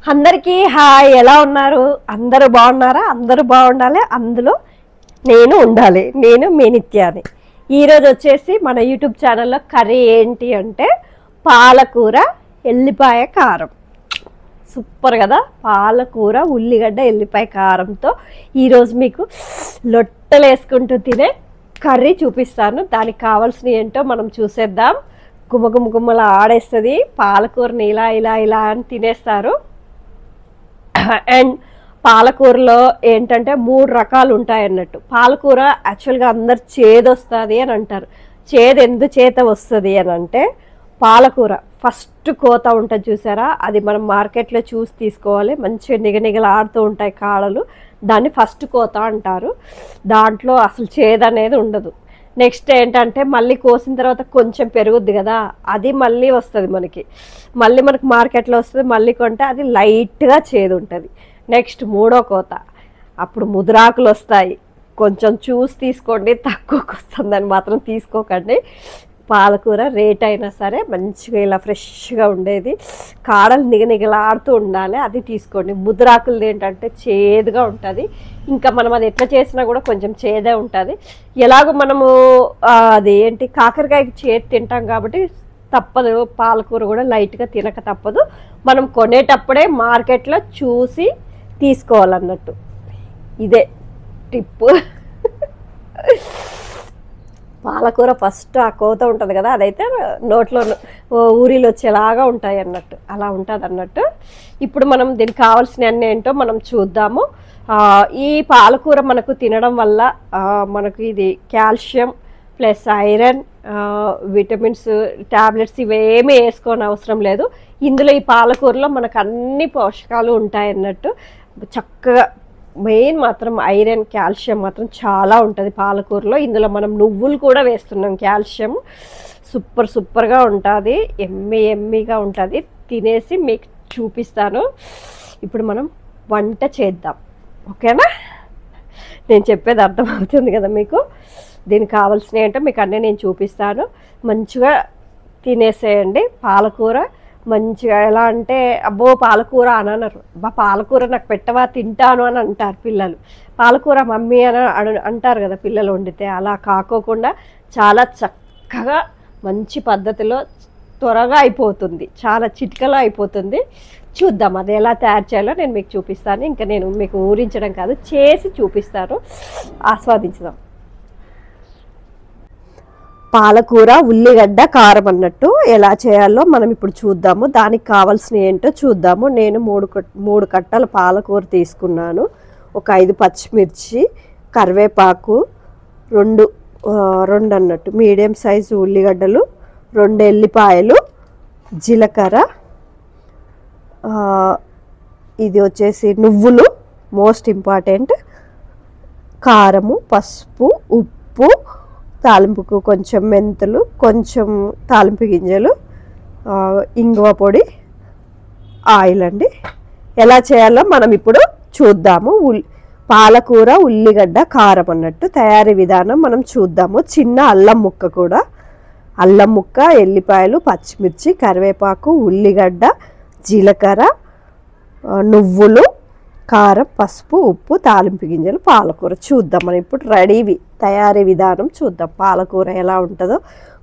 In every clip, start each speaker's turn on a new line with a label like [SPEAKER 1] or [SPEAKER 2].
[SPEAKER 1] అందరికీ హాయ్, ఎలా ఉన్నారు? అందరూ బాగున్నారా? అందరూ బాగుండాలి, అందులో నేను ఉండాలి. నేను మీ నిత్యాని. ఈరోజు వచ్చేసి మన యూట్యూబ్ ఛానల్లో కర్రీ ఏంటి అంటే పాలకూర ఎల్లిపాయ కారం. సూపర్ కదా! పాలకూర ఉల్లిగడ్డ ఎల్లిపాయ కారంతో ఈరోజు మీకు లొట్టలు వేసుకుంటూ తినే కర్రీ చూపిస్తాను. దానికి కావాల్సినవి ఏంటో మనం చూసేద్దాం. గుమ్మల ఆడేస్తుంది. పాలకూరని ఇలా ఇలా ఇలా అని తినేస్తారు. అండ్ పాలకూరలో ఏంటంటే 3 రకాలు ఉంటాయి అన్నట్టు. పాలకూర యాక్చువల్గా అందరు చేదు వస్తుంది అని అంటారు. చేదు ఎందుచేత వస్తుంది అని అంటే పాలకూర ఫస్ట్ కోత ఉంటుంది చూసారా, అది మనం మార్కెట్లో చూసి తీసుకోవాలి. మంచిగా నిగనిగలాడుతూ ఉంటాయి కాడలు, దాన్ని ఫస్ట్ కోత అంటారు. దాంట్లో అసలు చేదు అనేది ఉండదు. నెక్స్ట్ ఏంటంటే మళ్ళీ కోసిన తర్వాత కొంచెం పెరుగుద్ది కదా, అది మళ్ళీ వస్తుంది మళ్ళీ మనకు మార్కెట్లో వస్తుంది. మళ్ళీ కొంటే అది లైట్గా చేదు ఉంటుంది. నెక్స్ట్ 3వ కోత, అప్పుడు ముదురాకులు వస్తాయి. కొంచెం చూసి తీసుకోండి, తక్కువకి వస్తుందని మాత్రం తీసుకోకండి. పాలకూర రేట్ అయినా సరే మంచిగా ఇలా ఫ్రెష్గా ఉండేది, కాడలు నిగనిగలాడుతూ ఉండాలి, అది తీసుకోండి. ముదురాకులది ఏంటంటే చేదుగా ఉంటుంది. ఇంకా మనం అది ఎట్లా చేసినా కూడా కొంచెం చేదే ఉంటుంది. ఎలాగో మనము అది ఏంటి కాకరకాయకి చేదు తింటాం కాబట్టి తప్పదు, పాలకూర కూడా లైట్గా తినక తప్పదు. మనం కొనేటప్పుడే మార్కెట్లో చూసి తీసుకోవాలన్నట్టు. ఇదే టిప్పు. పాలకూర ఫస్ట్ ఆ కోత ఉంటుంది కదా, అదైతే నోట్లో ఊరిలో వచ్చేలాగా ఉంటాయి అన్నట్టు, అలా ఉంటుంది అన్నట్టు. ఇప్పుడు మనం దీనికి కావాల్సిన అన్నీ ఏంటో మనం చూద్దాము. ఈ పాలకూర మనకు తినడం వల్ల మనకు ఇది calcium plus iron, vitamins, tablets ఇవేమీ వేసుకోని అవసరం లేదు. ఇందులో ఈ పాలకూరలో మనకు అన్ని పోషకాలు ఉంటాయి అన్నట్టు. చక్కగా మెయిన్ మాత్రం ఐరన్, కాల్షియం మాత్రం చాలా ఉంటుంది పాలకూరలో. ఇందులో మనం నువ్వులు కూడా వేస్తున్నాం, కాల్షియం. సూపర్గా ఉంటుంది, ఎమ్మీగా ఉంటుంది. తినేసి మీకు చూపిస్తాను. ఇప్పుడు మనం వంట చేద్దాం, ఓకేనా? నేను చెప్పేది అర్థమవుతుంది కదా మీకు. దీనికి కావాల్సినవి ఏంటో మీకు అన్నీ నేను చూపిస్తాను. మంచిగా తినేసేయండి పాలకూర. మంచిగా ఎలా అంటే అబ్బో పాలకూర అని అనరు, పాలకూర నాకు పెట్టవా తింటాను అని అంటారు పిల్లలు. పాలకూర మమ్మీ అని అంటారు కదా పిల్లలు వండితే. అలా కాకోకుండా చాలా చక్కగా మంచి పద్ధతిలో త్వరగా అయిపోతుంది, చాలా చిటికలో అయిపోతుంది. చూద్దాం అది ఎలా తయారు చేయాలో నేను మీకు చూపిస్తాను. ఇంకా నేను మీకు ఊరించడం కాదు, చేసి చూపిస్తాను, ఆస్వాదించుదాం. పాలకూర ఉల్లిగడ్డ కారం అన్నట్టు ఎలా చేయాలో మనం ఇప్పుడు చూద్దాము. దానికి కావాల్సినవి ఏంటో చూద్దాము. నేను 3 కట్టల పాలకూర తీసుకున్నాను. ఒక 5 పచ్చిమిర్చి, కరివేపాకు, 2 అన్నట్టు మీడియం సైజు ఉల్లిగడ్డలు, 2 ఎల్లిపాయలు, జీలకర్ర, ఇది వచ్చేసి నువ్వులు మోస్ట్ ఇంపార్టెంట్, కారము, పసుపు, ఉప్పు, తాలింపుకు కొంచెం మెంతులు, కొంచెం తాలింపు గింజలు, ఇంగువ పొడి, ఆయిల్ అండి. ఎలా చేయాలో మనం ఇప్పుడు చూద్దాము. పాలకూర ఉల్లిగడ్డ కారం అన్నట్టు తయారీ విధానం మనం చూద్దాము. చిన్న అల్లం ముక్క కూడా, అల్లం ముక్క, ఎల్లిపాయలు, పచ్చిమిర్చి, కరివేపాకు, ఉల్లిగడ్డ, జీలకర్ర, నువ్వులు, కారం, పసుపు, ఉప్పు, తాలింపు గింజలు, పాలకూర. చూద్దాం మనం ఇప్పుడు తయారీ విధానం చూద్దాం. పాలకూర ఎలా ఉంటుందో,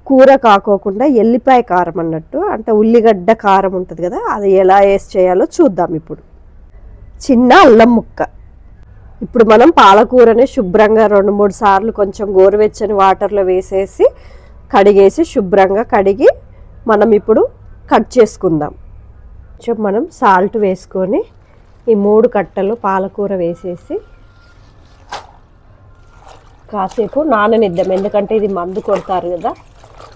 [SPEAKER 1] కూర కాకోకుండా ఎల్లిపాయ కారం అన్నట్టు, అంటే ఉల్లిగడ్డ కారం ఉంటుంది కదా, అది ఎలా వేసి చేయాలో చూద్దాం. ఇప్పుడు చిన్న అల్లం ముక్క. ఇప్పుడు మనం పాలకూరని శుభ్రంగా 2-3 సార్లు కొంచెం గోరువెచ్చని వాటర్లో వేసేసి కడిగేసి శుభ్రంగా కడిగి మనం ఇప్పుడు కట్ చేసుకుందాం. కొంచెం మనం సాల్ట్ వేసుకొని ఈ 3 కట్టలు పాలకూర వేసేసి కాసేపు నాననిద్దాం. ఎందుకంటే ఇది మందు కొడతారు కదా,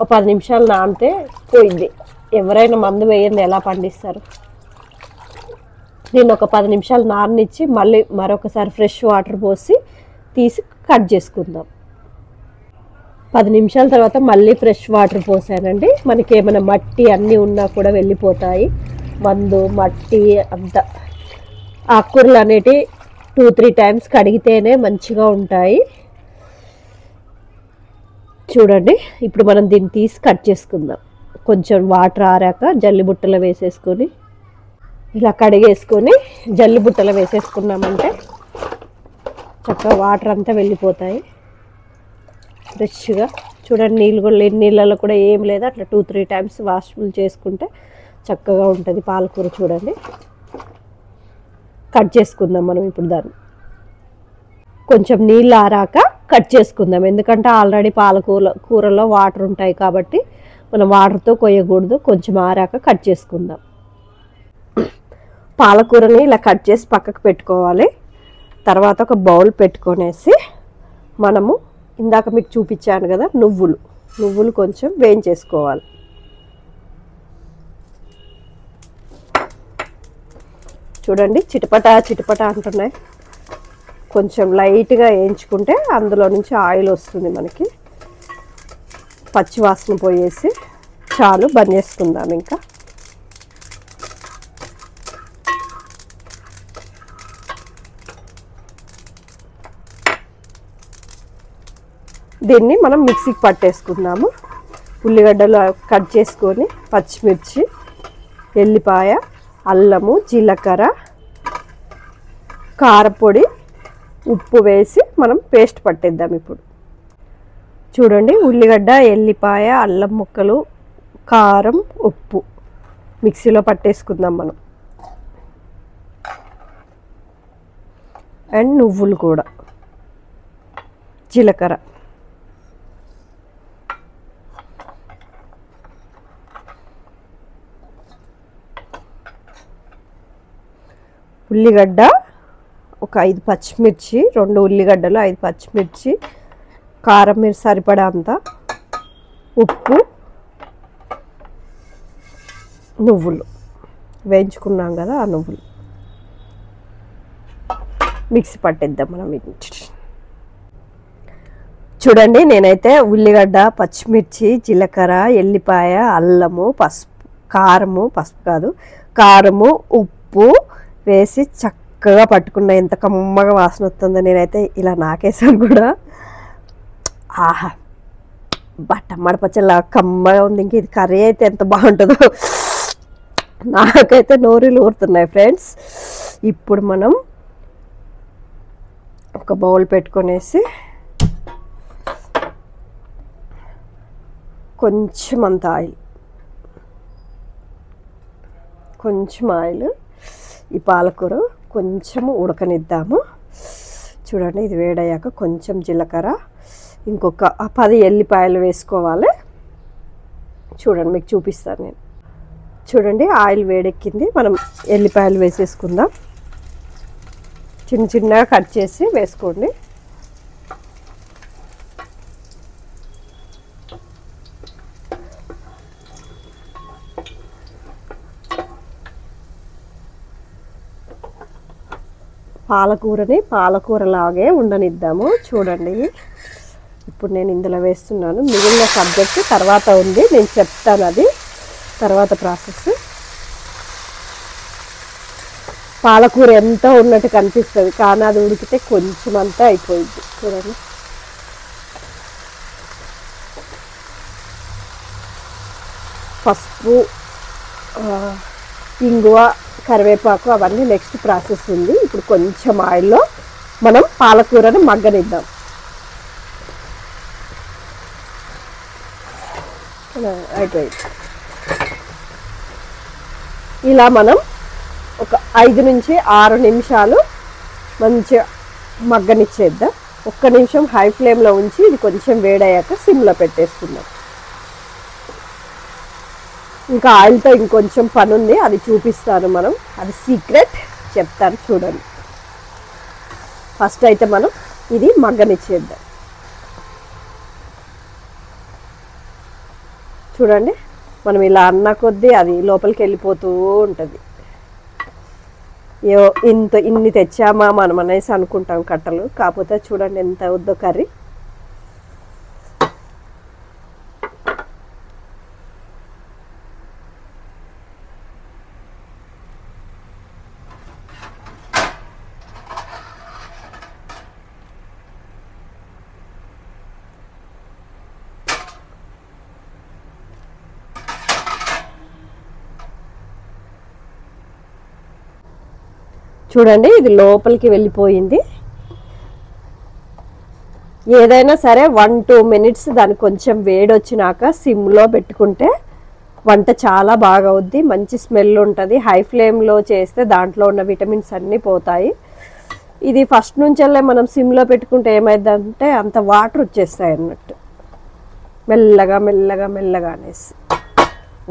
[SPEAKER 1] ఒక 10 నిమిషాలు నానితే పోయింది. ఎవరైనా మందు వేయండి ఎలా పండిస్తారు. దీన్ని ఒక 10 నిమిషాలు నాననిచ్చి మళ్ళీ మరొకసారి ఫ్రెష్ వాటర్ పోసి తీసి కట్ చేసుకుందాం. 10 నిమిషాల తర్వాత మళ్ళీ ఫ్రెష్ వాటర్ పోసానండి. మనకి ఏమైనా మట్టి అన్నీ ఉన్నా కూడా వెళ్ళిపోతాయి, మందు మట్టి అంతా. ఆకుకూరలు అనేటి 2-3 టైమ్స్ కడిగితేనే మంచిగా ఉంటాయి. చూడండి ఇప్పుడు మనం దీన్ని తీసి కట్ చేసుకుందాం. కొంచెం వాటర్ ఆరాక జల్లి బుట్టలో వేసేసుకొని ఇలా కడిగేసుకొని జల్లి బుట్టలో వేసేసుకున్నామంటే చక్కగా వాటర్ అంతా వెళ్ళిపోతాయి ఫ్రెష్గా. చూడండి నీళ్ళు కూడా లేని నీళ్ళలో కూడా ఏం లేదు, అట్లా 2-3 టైమ్స్ వాష్ఫుల్ చేసుకుంటే చక్కగా ఉంటుంది పాలకూర. చూడండి కట్ చేసుకుందాం మనం ఇప్పుడు దాన్ని. కొంచెం నీళ్ళు ఆరాక కట్ చేసుకుందాం, ఎందుకంటే ఆల్రెడీ కూరలో వాటర్ ఉంటాయి కాబట్టి మనం వాటర్తో కొయ్యకూడదు. కొంచెం ఆరాక కట్ చేసుకుందాం. పాలకూరని ఇలా కట్ చేసి పక్కకు పెట్టుకోవాలి. తర్వాత ఒక బౌల్ పెట్టుకొనేసి మనము ఇందాక మీకు చూపించాను కదా నువ్వులు కొంచెం వేయించేసుకోవాలి. చూడండి చిటపట అంటున్నాయి. కొంచెం లైట్గా వేయించుకుంటే అందులో నుంచి ఆయిల్ వస్తుంది మనకి. పచ్చివాసన పోయేసి చాలు, బంద్ చేసుకుందాం. ఇంకా దీన్ని మనం మిక్సీకి పట్టేసుకుందాము. ఉల్లిగడ్డలు కట్ చేసుకొని పచ్చిమిర్చి, ఎల్లిపాయ, అల్లము, జీలకర్ర, కారపొడి, ఉప్పు వేసి మనం పేస్ట్ పట్టేద్దాం. ఇప్పుడు చూడండి ఉల్లిగడ్డ, ఎల్లిపాయ, అల్లం ముక్కలు, కారం, ఉప్పు మిక్సీలో పట్టేసుకుందాం మనం. అండ్ నువ్వులు కూడా, జీలకర్ర, ఉల్లిగడ్డ, ఒక 5 పచ్చిమిర్చి, 2 ఉల్లిగడ్డలు, 5 పచ్చిమిర్చి, కారం మీరు సరిపడా అంత, ఉప్పు, నువ్వులు వేయించుకున్నాం కదా ఆ నువ్వులు మిక్సీ పట్టేద్దాం మనం. చూడండి నేనైతే ఉల్లిగడ్డ, పచ్చిమిర్చి, జీలకర్ర, ఎల్లిపాయ, అల్లము, కారము, ఉప్పు వేసి చక్కగా పట్టుకున్నా. ఎంత కమ్మగా వాసన వస్తుందో. నేనైతే ఇలా నాకేసాను కూడా. ఆహా టమాటా పచ్చళ్ళ కమ్మగా ఉంది. ఇంక ఇది కర్రీ అయితే ఎంత బాగుంటుందో. నాకైతే నోరులు ఊరుతున్నాయి ఫ్రెండ్స్. ఇప్పుడు మనం ఒక బౌల్ పెట్టుకొనేసి కొంచెం అంత ఆయిల్, ఈ పాలకూర కొంచెము ఉడకనిద్దాము. చూడండి ఇది వేడయ్యాక కొంచెం జీలకర్ర, ఇంకొక 10 ఎల్లిపాయలు వేసుకోవాలి. చూడండి మీకు చూపిస్తాను నేను. చూడండి ఆయిల్ వేడెక్కింది, మనం ఎల్లిపాయలు వేసేసుకుందాం. చిన్నగా కట్ చేసి వేసుకోండి. పాలకూరని పాలకూరలాగే ఉండనిద్దాము. చూడండి ఇప్పుడు నేను ఇందులో వేస్తున్నాను. మిగిలిన సబ్జెక్ట్ తర్వాత ఉంది, నేను చెప్తాను, అది తర్వాత ప్రాసెస్. పాలకూర ఎంత ఉన్నట్టు కనిపిస్తుంది, కానీ అది ఉడికితే కొంచెం అంతా అయిపోయింది. చూడండి పసుపు, ఇంగువ, కరివేపాకు అవన్నీ నెక్స్ట్ ప్రాసెస్ ఉంది. ఇప్పుడు కొంచెం ఆయిల్లో మనం పాలకూరని మగ్గనిద్దాం. అయిపోయింది. ఇలా మనం ఒక 5 నుంచి 6 నిమిషాలు మంచిగా మగ్గనిచ్చేద్దాం. 1 నిమిషం హై ఫ్లేమ్లో ఉంచి ఇది కొంచెం వేడయ్యాక సిమ్లో పెట్టేసుకుందాం. ఇంకా ఆయిల్తో ఇంకొంచెం పని ఉంది, అది చూపిస్తాను మనం, అది సీక్రెట్ చెప్తాను చూడండి. ఫస్ట్ అయితే మనం ఇది మగ్గనిచ్చేద్దాం. చూడండి మనం ఇలా అన్న కొద్దీ అది లోపలికి వెళ్ళిపోతూ ఉంటుంది. ఇన్ని తెచ్చామా మనం అనేసి అనుకుంటాం కట్టలు, కాకపోతే చూడండి ఎంత వద్దో కర్రీ. చూడండి ఇది లోపలికి వెళ్ళిపోయింది. ఏదైనా సరే 1-2 మినిట్స్ దాన్ని కొంచెం వేడి వచ్చినాక సిమ్లో పెట్టుకుంటే వంట చాలా బాగా అవుద్ది, మంచి స్మెల్ ఉంటుంది. హై ఫ్లేమ్లో చేస్తే దాంట్లో ఉన్న విటమిన్స్ అన్నీ పోతాయి. ఇది ఫస్ట్ నుంచెల్లే మనం సిమ్లో పెట్టుకుంటే ఏమైందంటే అంత వాటర్ వచ్చేస్తాయి అన్నట్టు, మెల్లగా మెల్లగా మెల్లగా అనేసి.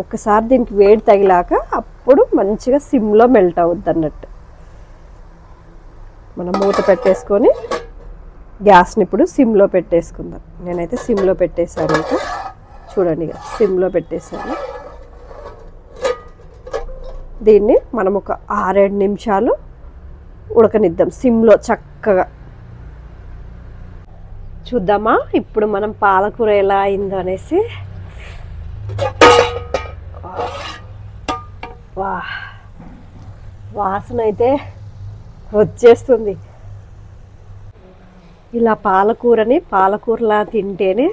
[SPEAKER 1] ఒకసారి దీనికి వేడి తగిలాక అప్పుడు మంచిగా సిమ్లో మెల్ట్ అవుద్ది అన్నట్టు. మనం మూత పెట్టేసుకొని గ్యాస్ని ఇప్పుడు సిమ్లో పెట్టేసుకుందాం. నేనైతే సిమ్లో పెట్టేశాను. ఇంకా చూడండి ఇక సిమ్లో పెట్టేశాను. దీన్ని మనం ఒక 6-7 నిమిషాలు ఉడకనిద్దాం సిమ్లో చక్కగా. చూద్దామా ఇప్పుడు మనం పాలకూర ఎలా అయిందో అనేసి. వా వాసన అయితే వచ్చేస్తుంది. ఇలా పాలకూరలా తింటేనే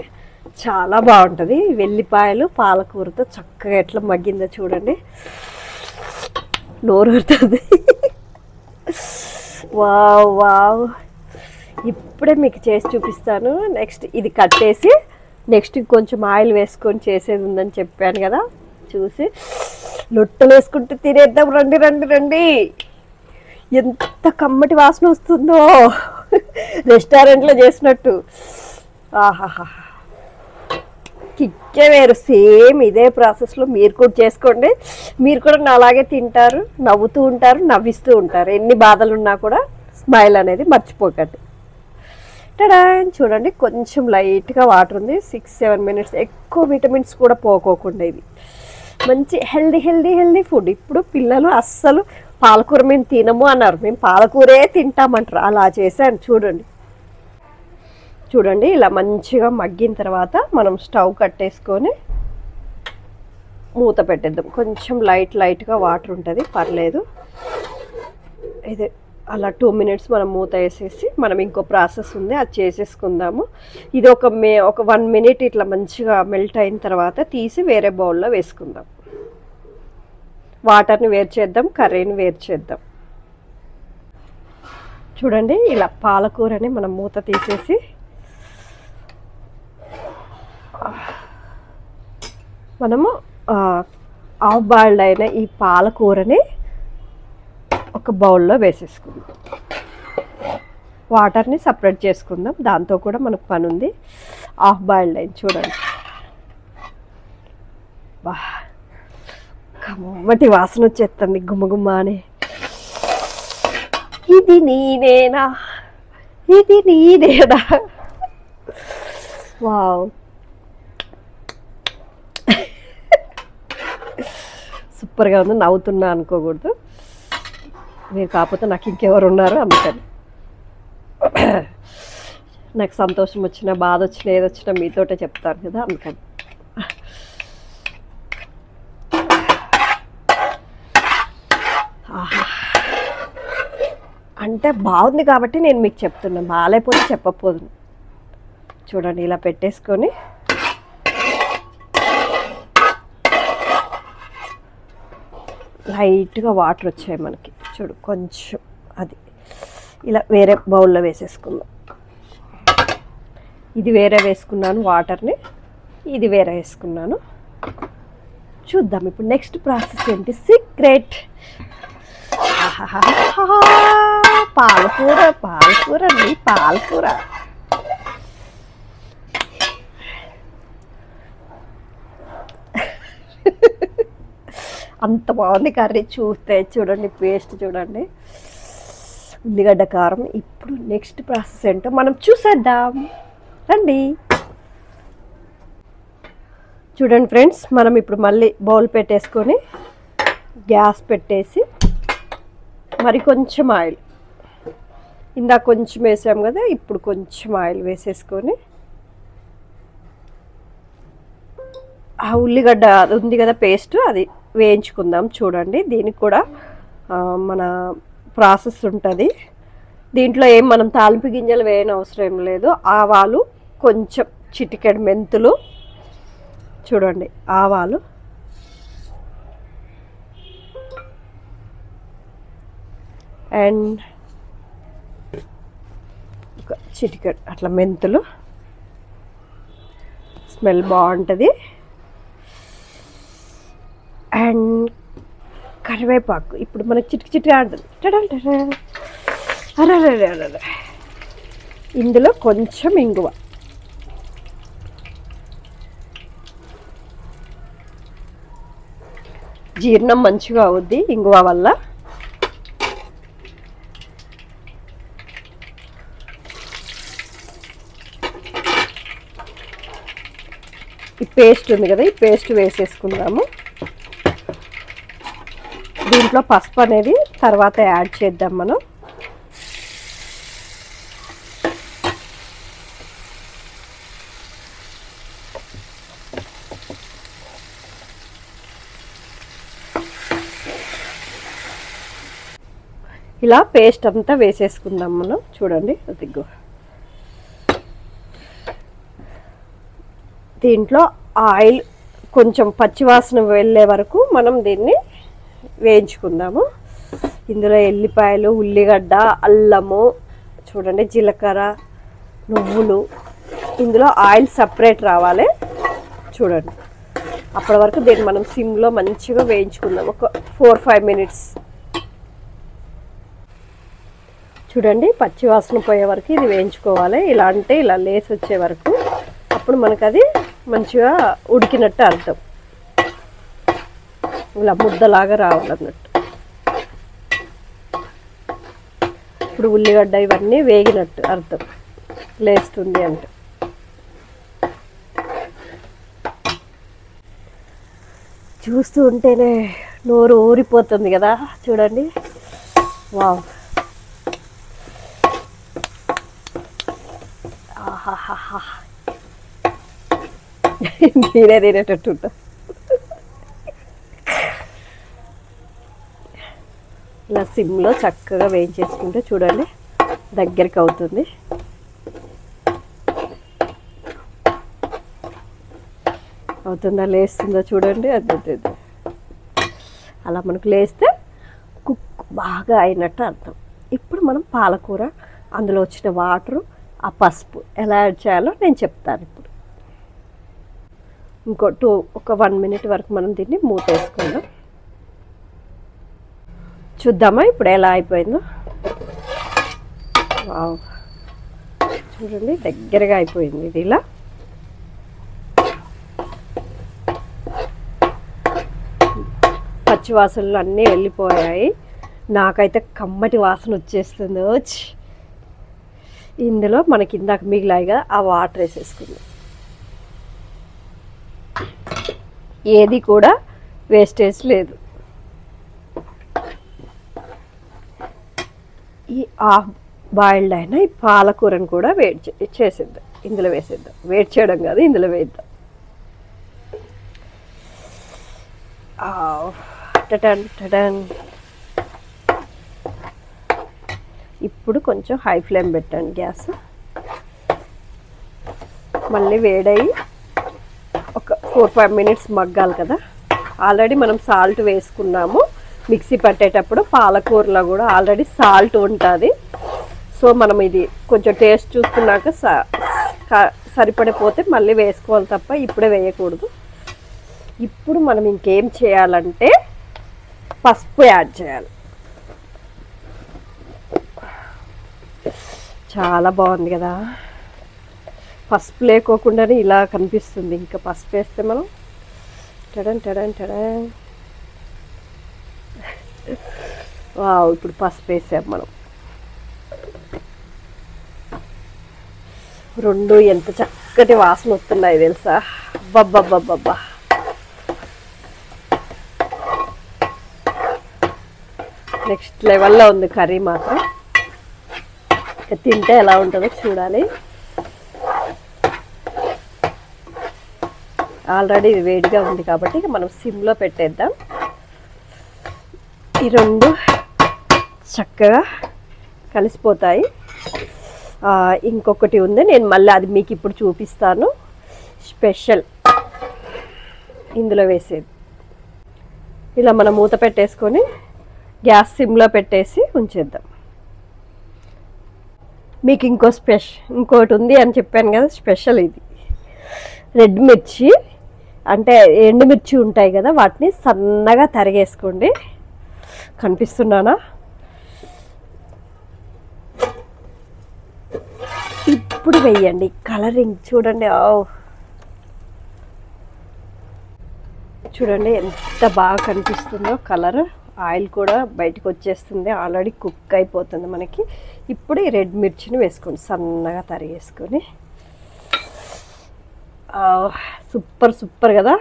[SPEAKER 1] చాలా బాగుంటుంది. వెల్లిపాయలు పాలకూరతో చక్కగా ఎట్లా మగ్గిందో చూడండి, నోరు ఊరుతుంది. వావ్ వావ్, ఇప్పుడే మీకు చేసి చూపిస్తాను. నెక్స్ట్ ఇది కట్టేసి నెక్స్ట్ కొంచెం ఆయిల్ వేసుకొని చేసేది ఉందని చెప్పాను కదా, చూసి లొట్టలు వేసుకుంటూ తినేద్దాం. రండి రండి రండి. ఎంత కమ్మటి వాసన వస్తుందో, రెస్టారెంట్లో చేసినట్టు. ఆహాహా, కిక్కే వేరు. సేమ్ ఇదే ప్రాసెస్లో మీరు కూడా చేసుకోండి. మీరు కూడా అలాగే తింటారు, నవ్వుతూ ఉంటారు, నవ్విస్తూ ఉంటారు. ఎన్ని బాధలు ఉన్నా కూడా స్మైల్ అనేది మర్చిపోకండి. టడా, చూడండి కొంచెం లైట్గా వాటర్ ఉంది. 6-7 మినిట్స్. ఎక్కువ విటమిన్స్ కూడా పోకోకుండా ఇది మంచి హెల్దీ ఫుడ్. ఇప్పుడు పిల్లలు అస్సలు పాలకూర మేము తినము అన్నారు, మేము పాలకూరే తింటామంటారు. అలా చేశాను చూడండి. చూడండి ఇలా మంచిగా మగ్గిన తర్వాత మనం స్టవ్ కట్టేసుకొని మూత పెట్టేద్దాం. కొంచెం లైట్గా వాటర్ ఉంటుంది, పర్లేదు. ఇది అలా 2 మినిట్స్ మనం మూత వేసేసి మనం ఇంకో ప్రాసెస్ ఉంది అది చేసేసుకుందాము. ఇది ఒక 1 మినిట్ ఇట్లా మంచిగా మెల్ట్ అయిన తర్వాత తీసి వేరే బౌల్లో వేసుకుందాం. వాటర్ని వేరు చేద్దాం, కర్రీని వేరు చేద్దాం. చూడండి ఇలా పాలకూరని మనం మూత తీసేసి మనము హాఫ్ బాయిల్డ్ అయిన ఈ పాలకూరని ఒక బౌల్లో వేసేసుకుందాం. వాటర్ని సపరేట్ చేసుకుందాం, దాంతో కూడా మనకు పని ఉంది. హాఫ్ బాయిల్డ్ అయింది చూడండి. బా కమ్మటి వాసన వచ్చేస్తుంది, గుమ్మగుమ్మ అని. ఇది నీనేనా, ఇది నీనేనా. వావ్, సూపర్గా ఉంది. నవ్వుతున్నా అనుకోకూడదు మీరు, కాకపోతే నాకు ఇంకెవరు ఉన్నారు అందుకని. నాకు సంతోషం వచ్చినా బాధ వచ్చినా ఏదొచ్చినా మీతోటే చెప్తాను కదా, అందుకని. అంటే బాగుంది కాబట్టి నేను మీకు చెప్తున్నాను, బాగాలేకపోతే చెప్పకపోదు. చూడండి ఇలా పెట్టేసుకొని లైట్గా వాటర్ వచ్చాయి మనకి, చూడు కొంచెం. అది ఇలా వేరే బౌల్లో వేసేసుకుందాం. ఇది వేరే వేసుకున్నాను వాటర్ని, ఇది వేరే వేసుకున్నాను. చూద్దాం ఇప్పుడు నెక్స్ట్ ప్రాసెస్ ఏంటి, సీక్రెట్. పాలకూర పాలకూర అండి, పాలకూర. అంత బాగుంది కర్రీ చూస్తే. చూడండి పేస్ట్ చూడండి, ఉల్లిగడ్డ కారం. ఇప్పుడు నెక్స్ట్ ప్రాసెస్ ఏంటో మనం చూసేద్దాం రండి. చూడండి ఫ్రెండ్స్, మనం ఇప్పుడు మళ్ళీ బౌల్ పెట్టేసుకొని గ్యాస్ పెట్టేసి మరి కొంచెం ఆయిల్, ఇందాక కొంచెం వేసాం కదా, ఇప్పుడు కొంచెం ఆయిల్ వేసేసుకొని ఆ ఉల్లిగడ్డ అది ఉంది కదా పేస్ట్, అది వేయించుకుందాం. చూడండి దీనికి కూడా మన ప్రాసెస్ ఉంటుంది. దీంట్లో ఏం మనం తాలింపు గింజలు వేయని అవసరం లేదు. ఆవాలు, కొంచెం చిటికెడు మెంతులు, చూడండి ఆవాలు, అండ్ ఒక చిటికెడు అట్లా మెంతులు, స్మెల్ బాగుంటుంది. అండ్ కరివేపాకు ఇప్పుడు మనకి చిటికి ఆడుతుంది. అరే ఇందులో కొంచెం ఇంగువ, జీర్ణం మంచిగా అవుద్ది ఇంగువ వల్ల. ఈ పేస్ట్ ఉంది కదా, ఈ పేస్ట్ వేసేసుకుందాము. దీంట్లో పసుపు అనేది తర్వాత యాడ్ చేద్దాం మనం. ఇలా పేస్ట్ అంతా వేసేసుకుందాం మనం. చూడండి అదిగో దీంట్లో ఆయిల్ కొంచెం పచ్చివాసన వెళ్ళే వరకు మనం దీన్ని వేయించుకుందాము. ఇందులో ఎల్లిపాయలు, ఉల్లిగడ్డ, అల్లము, చూడండి జీలకర్ర, నువ్వులు, ఇందులో ఆయిల్ సపరేట్ రావాలి చూడండి. అప్పటి వరకు దీన్ని మనం సిమ్లో మంచిగా వేయించుకుందాం ఒక 4-5 మినిట్స్. చూడండి పచ్చివాసన పోయే వరకు ఇది వేయించుకోవాలి. ఇలా అంటే ఇలా లేసి వచ్చే వరకు, అప్పుడు మనకు అది మంచిగా ఉడికినట్టు అర్థం. ఇలా ముద్దలాగా రావాలన్నట్టు. ఇప్పుడు ఉల్లిగడ్డ ఇవన్నీ వేగినట్టు అర్థం, లేస్తుంది అంటే. చూస్తూ ఉంటేనే నోరు ఊరిపోతుంది కదా చూడండి. వావ్, ఆహాహా, నేనే తినేటట్టు ఉంటా. ఇలా సిమ్లో చక్కగా వేయించేసుకుంటే చూడండి దగ్గరికి అవుతుంది. అవుతుందా, లేస్తుందా చూడండి. అది అలా మనకు లేస్తే కుక్ బాగా అయినట్టు అర్థం. ఇప్పుడు మనం పాలకూర, అందులో వచ్చిన వాటరు, ఆ పసుపు ఎలా యాడ్ చేయాలో నేను చెప్తాను ఇప్పుడు. ఒక 1 మినిట్ వరకు మనం దీన్ని మూతేసుకుందాం. చూద్దామా ఇప్పుడు ఎలా అయిపోయిందో. వావ్, చూడండి దగ్గరగా అయిపోయింది ఇది. ఇలా పచ్చి వాసనలు అన్నీ వెళ్ళిపోయాయి. నాకైతే కమ్మటి వాసన వచ్చేస్తుంది. ఇందులో మనకి ఇందాక మిగిలాయిగా ఆ వాటర్ వేసేసుకుందాం. ఏది కూడా వేస్టేజ్ లేదు. ఈ హాఫ్ బాయిల్డ్ అయిన ఈ పాలకూరను కూడా చేసేద్దాం. ఇందులో వేసేద్దాం. వేడి చేయడం కాదు, ఇందులో వేద్దాం. టటన్ టటన్. ఇప్పుడు కొంచెం హై ఫ్లేమ్ పెట్టండి గ్యాస్. మళ్ళీ వేడయి ఒక 4-5 మినిట్స్ మగ్గాలి కదా. ఆల్రెడీ మనం సాల్ట్ వేసుకున్నాము. మిక్సీ పట్టేటప్పుడు పాలకూరలో కూడా ఆల్రెడీ సాల్ట్ ఉంటుంది. సో మనం ఇది కొంచెం టేస్ట్ చూసుకున్నాక సరిపడిపోతే మళ్ళీ వేసుకోవాలి తప్ప ఇప్పుడే వేయకూడదు. ఇప్పుడు మనం ఇంకేం చేయాలంటే పసుపు యాడ్ చేయాలి. చాలా బాగుంది కదా, పసుపు లేకోకుండానే ఇలా కనిపిస్తుంది. ఇంకా పసుపు వేస్తే మనం టడన్ టడన్ టడన్. వావ్, ఇప్పుడు పసుపు వేసాం మనం. రెండు ఎంత చక్కటి వాసన వస్తున్నాయి తెలుసా. అబ్బబ్బబ్బబ్బబ్బా, నెక్స్ట్ లెవెల్లో ఉంది కర్రీ మాత్రం. తింటే ఎలా ఉంటుందో చూడాలి. ఆల్రెడీ ఇది వేడిగా ఉంది కాబట్టి మనం సిమ్లో పెట్టేద్దాం. ఈ రెండు చక్కగా కలిసిపోతాయి. ఇంకొకటి ఉంది, నేను మళ్ళీ అది మీకు ఇప్పుడు చూపిస్తాను. స్పెషల్ ఇందులో వేసేది. ఇలా మనం మూత పెట్టేసుకొని గ్యాస్ సిమ్లో పెట్టేసి ఉంచేద్దాం. మీకు ఇంకోటి ఉంది అని చెప్పాను కదా, స్పెషల్ ఇది. రెడ్ మిర్చి అంటే ఎండుమిర్చి ఉంటాయి కదా, వాటిని సన్నగా తరిగేసుకోండి. కనిపిస్తున్నానా? ఇప్పుడు వేయండి. కలరింగ్ చూడండి. చూడండి ఎంత బాగా కనిపిస్తుందో కలర్. ఆయిల్ కూడా బయటకు వచ్చేస్తుంది, ఆల్రెడీ కుక్ అయిపోతుంది మనకి. ఇప్పుడు ఈ రెడ్ మిర్చిని వేసుకోండి, సన్నగా తరిగేసుకొని. సూపర్ సూపర్ కదా.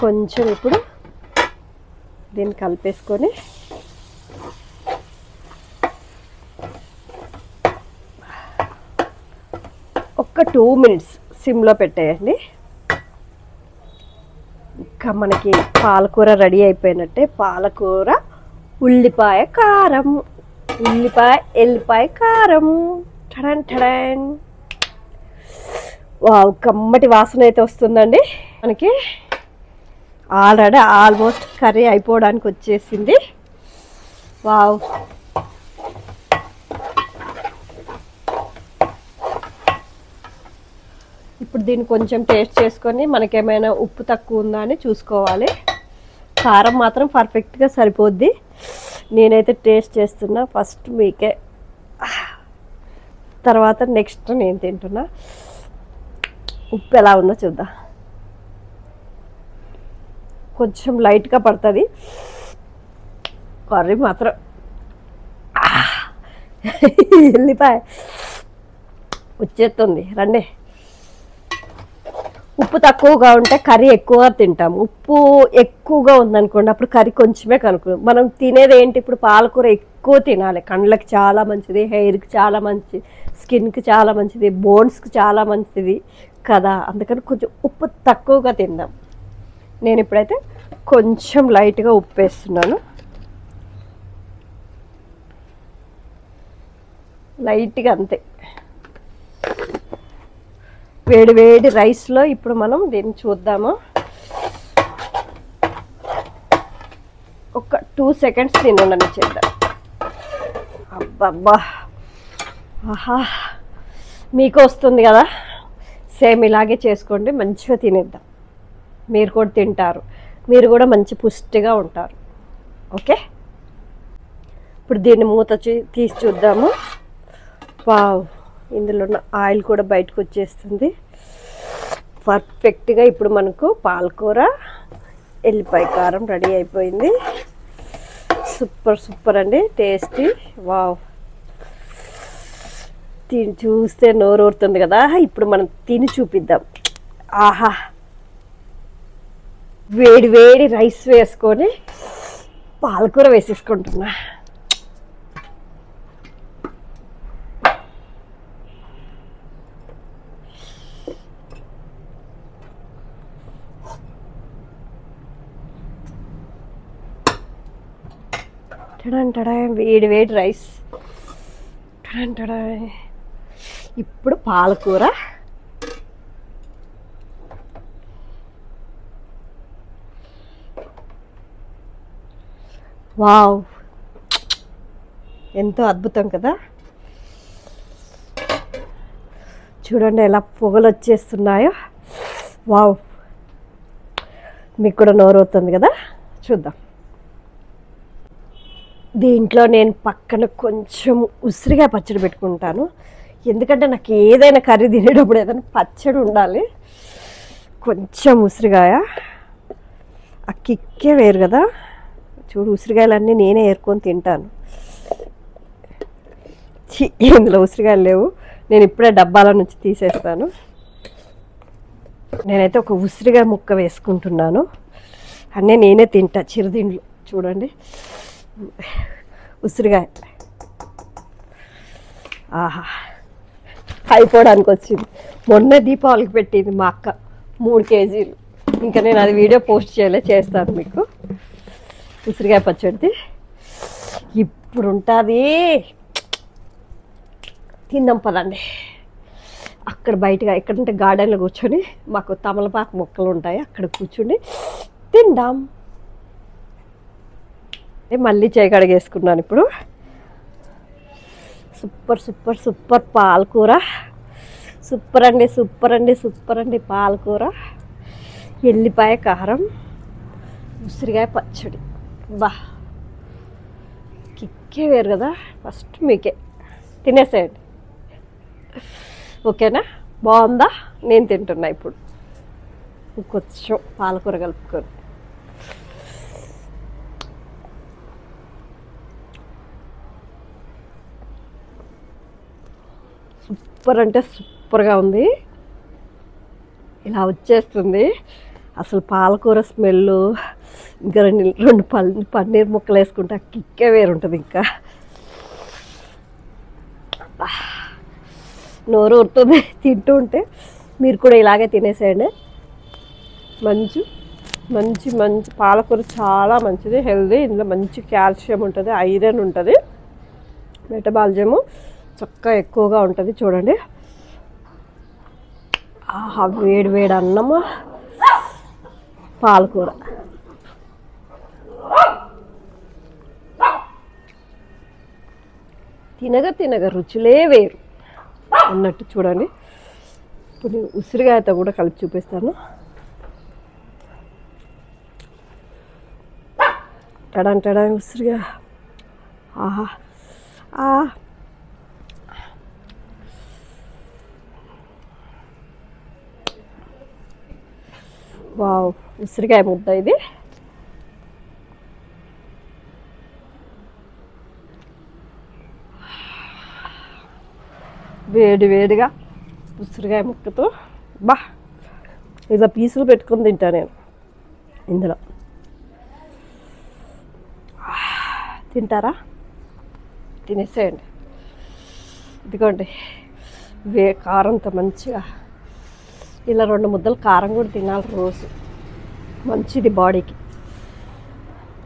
[SPEAKER 1] కొంచెం ఇప్పుడు దీన్ని కలిపేసుకొని ఒక 2 minutes సిమ్లో పెట్టేయండి. ఇంకా మనకి పాలకూర రెడీ అయిపోయినట్టే. పాలకూర, ఉల్లిపాయ కారం, ఎల్లిపాయ కారం. టడన్ టడన్. వావ్, కమ్మటి వాసన అయితే వస్తుందండి. మనకి ఆల్రెడీ ఆల్మోస్ట్ కర్రీ అయిపోవడానికి వచ్చేసింది. వావ్, ఇప్పుడు దీన్ని కొంచెం టేస్ట్ చేసుకొని మనకేమైనా ఉప్పు తక్కువ ఉందా అని చూసుకోవాలి. కారం మాత్రం పర్ఫెక్ట్గా సరిపోద్ది. నేనైతే టేస్ట్ చేస్తున్నా, ఫస్ట్ మీకే, తర్వాత నెక్స్ట్ నేను తింటున్నా. ఉప్పు ఎలా ఉందో చూద్దాం. కొంచెం లైట్గా పడుతుంది. కర్రీ మాత్రం ఎల్లిపాయ వచ్చేస్తుంది. రండి. ఉప్పు తక్కువగా ఉంటే కర్రీ ఎక్కువ తింటాం. ఉప్పు ఎక్కువగా ఉందనుకోండి, అప్పుడు కర్రీ కొంచెమే కనుక్కుంటాం. మనం తినేది ఏంటి, ఇప్పుడు పాలకూర ఎక్కువ తినాలి. కండ్లకి చాలా మంచిది, హెయిర్కి చాలా మంచిది, స్కిన్కి చాలా మంచిది, బోన్స్కి చాలా మంచిది కదా. అందుకని కొంచెం ఉప్పు తక్కువగా తిందాం. నేను ఇప్పుడైతే కొంచెం లైట్గా ఉప్పు వేస్తున్నాను. లైట్గా అంతే. వేడి వేడి రైస్లో ఇప్పుడు మనం దీన్ని చూద్దాము. ఒక 2 seconds తినని చేద్దాం. అబ్బబ్బా, ఆహా, మీకు వస్తుంది కదా, సేమ్ ఇలాగే చేసుకోండి. మంచిగా తినేద్దాం. మీరు కూడా తింటారు, మీరు కూడా మంచి పుష్టిగా ఉంటారు. ఓకే, ఇప్పుడు దీన్ని మూత తీసి చూద్దాము. వావ్, ఇందులో ఉన్న ఆయిల్ కూడా బయటకు వచ్చేస్తుంది పర్ఫెక్ట్గా. ఇప్పుడు మనకు పాలకూర, ఎల్లిపాయ కారం రెడీ అయిపోయింది. సూపర్ సూపర్ అండి, టేస్టీ. వావ్, చూస్తే నోరు ఊరుతుంది కదా. ఇప్పుడు మనం తిని చూపిద్దాం. ఆహా, వేడి వేడి రైస్ వేసుకొని పాలకూర వేసేసుకుంటున్నా. వేడి వేడి రైస్. ఇప్పుడు పాలకూర, వావ్, ఎంతో అద్భుతం కదా. చూడండి ఎలా పొగలు వచ్చేస్తున్నాయో. వావ్, మీకు కూడా నోరు అవుతుంది కదా. చూద్దాం. దీంట్లో నేను పక్కన కొంచెం ఉసిరికాయ పచ్చడి పెట్టుకుంటాను. ఎందుకంటే నాకు ఏదైనా కర్రీ తినేటప్పుడు ఏదైనా పచ్చడి ఉండాలి. కొంచెం ఉసిరికాయ, ఆ కిక్కే వేరు కదా. చూడు, ఉసిరికాయలన్నీ నేనే ఏరుకొని తింటాను. ఇందులో ఉసిరికాయలు లేవు, నేను ఇప్పుడే డబ్బాల నుంచి తీసేస్తాను. నేనైతే ఒక ఉసిరికాయ ముక్క వేసుకుంటున్నాను. అన్నీ నేనే తింటా, చిరుదిండ్లు. చూడండి, ఉసిరికాయ. ఆహా, అయిపోవడానికి వచ్చింది. మొన్న దీపావళికి పెట్టింది మా అక్క 3 kgs. ఇంకా నేను అది వీడియో పోస్ట్ చేస్తాను మీకు. ఉసిరికాయ పచ్చడిది ఇప్పుడు ఉంటుంది. తిందాం పదండి. అక్కడ బయటగా ఎక్కడంటే గార్డెన్లో కూర్చొని, మాకు తమలపాకు మొక్కలు ఉంటాయి, అక్కడ కూర్చొని తిందాం. మళ్ళీ చేయి కడిగేసుకున్నాను ఇప్పుడు. సూపర్ సూపర్ సూపర్ పాలకూర, సూపర్ అండి సూపర్ అండి సూపర్ అండి పాలకూర, ఎల్లిపాయ కారం, ఉసిరికాయ పచ్చడి. బా కిక్కే వేరు కదా. ఫస్ట్ మీకే తినేసేయండి, ఓకేనా? బాగుందా? నేను తింటున్నా ఇప్పుడు కొంచెం పాలకూర కలుపుకొని. సూపర్ అంటే సూపర్గా ఉంది. ఇలా వచ్చేస్తుంది అసలు పాలకూర స్మెల్. ఇంకా రెండు పన్నీర్ ముక్కలు వేసుకుంటే ఆ కిక్కే వేరుంటుంది. ఇంకా నోరు ఊరుతుంది తింటూ ఉంటే. మీరు కూడా ఇలాగే తినేసేయండి. మంచి మంచి మంచి పాలకూర చాలా మంచిది, హెల్దీ. ఇందులో మంచి కాల్షియం ఉంటుంది, ఐరన్ ఉంటుంది, మెటబాలిజము చక్కగా ఎక్కువగా ఉంటుంది. చూడండి, ఆహా వేడి వేడి అన్నము పాలకూర. తినగా తినగా రుచులే వేరు అన్నట్టు. చూడండి, ఇప్పుడు నేను ఉసిరికాయతో కూడా కలిపి చూపిస్తాను. టడా ఉసిరిగా, ఆహా వావ్, ఉసిరికాయ ముద్ద ఇది. వేడి వేడిగా ఉసిరికాయ ముక్కతో బా ఇలా పీసులు పెట్టుకొని తింటా నేను. ఇందులో తింటారా? తినేసేయండి. ఇదిగోండి కారంతో మంచిగా ఇలా 2 ముద్దలు కారం కూడా తినాలి రోజు. మంచిది బాడీకి,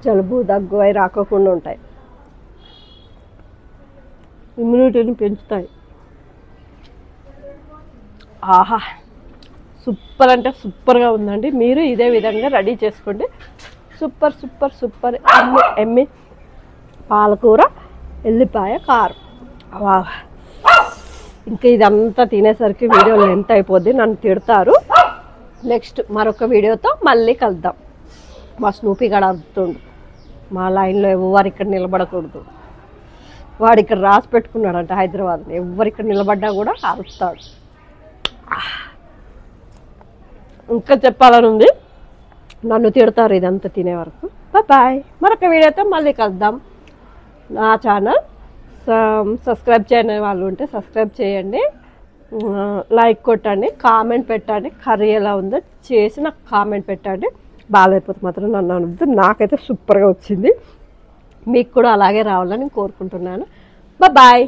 [SPEAKER 1] జలుబు దగ్గు అవి రాకోకుండా ఉంటాయి, ఇమ్యూనిటీని పెంచుతాయి. ఆహా సూపర్ అంటే సూపర్గా ఉందండి. మీరు ఇదే విధంగా రెడీ చేసుకోండి. సూపర్ సూపర్ సూపర్ ఎమ్మి పాలకూర, ఎల్లిపాయ కారం. వా, ఇంకా ఇదంతా తినేసరికి వీడియో లెంత్ అయిపోద్ది, నన్ను తిడతారు. నెక్స్ట్ మరొక వీడియోతో మళ్ళీ కలుద్దాం. మా స్నూపీ గడ అరుతుండు, మా లైన్లో ఎవరు ఇక్కడ నిలబడకూడదు. వాడు ఇక్కడ రాసి పెట్టుకున్నాడంట హైదరాబాద్, ఎవరు ఇక్కడ నిలబడ్డా కూడా అరుస్తాడు. ఇంకా చెప్పాలని ఉంది, నన్ను తిడతారు ఇదంతా తినే వరకు. బాయ్, మరొక వీడియోతో మళ్ళీ కలుద్దాం. నా ఛానల్ సబ్స్క్రైబ్ చేయని వాళ్ళు ఉంటే సబ్స్క్రైబ్ చేయండి, లైక్ కొట్టండి, కామెంట్ పెట్టండి. కర్రీ ఎలా ఉందో చేసి నాకు కామెంట్ పెట్టండి. బాగాలేకపోతే మాత్రం నన్ను అనవద్దు. నాకైతే సూపర్గా వచ్చింది, మీకు కూడా అలాగే రావాలని కోరుకుంటున్నాను. బాయ్.